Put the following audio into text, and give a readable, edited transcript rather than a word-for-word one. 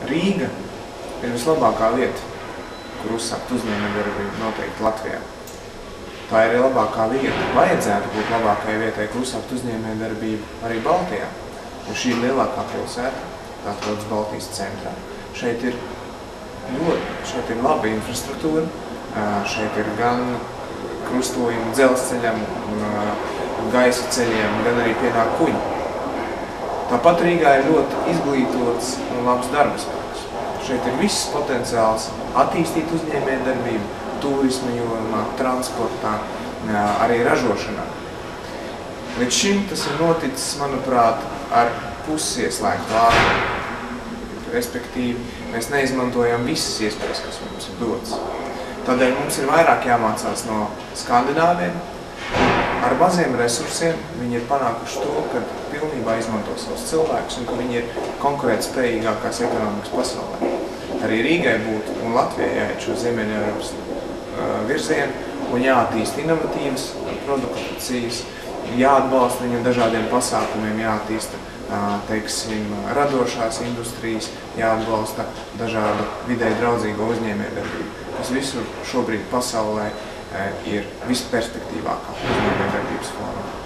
Rīga ir vislabākā vieta, kur uzsākt uzņēmējdarbību noteikti Latvijā. Tā ir labākā vieta, vajadzētu būt labākai vietai, kur uzsākt uzņēmējdarbību arī Baltijā. Un šī ir lielākā pilsēta, tā atrodas Baltijas centrā. Šeit ir laba infrastruktūra, šeit ir gan krustojumi dzelzceļam, gaisa ceļiem, gan arī pienāk kuģi. Tāpat Rīgā ir ļoti izglītots un labs darba spēks. Šeit ir viss potenciāls attīstīt uzņēmējdarbību, turisma jomā, transportā, arī ražošanā. Līdz šim tas ir noticis, manuprāt, ar pusieslēgtu vārdu. Respektīvi, mēs neizmantojam visas iespējas, kas mums ir dotas. Tādēļ mums ir vairāk jāmācās no skandināviem. Ar maziem resursiem viņi ir panākuši to, ka pilnībā izmanto savus cilvēkus un ka viņi ir konkurētspējīgākās ekonomikas pasaulē. Arī Rīgai būtu un Latvijai jāiet šo Ziemeļeiropas virzienu un jāattīst inovatīvas produkcijas, jāatbalsta viņu dažādiem pasākumiem, jāattīsta, teiksim, radošās industrijas, jāatbalsta dažādu videi draudzīgo uzņēmējdarbību, kas visur šobrīd pasaulē ir visperspektīvākā uzņēmējdarbības forma.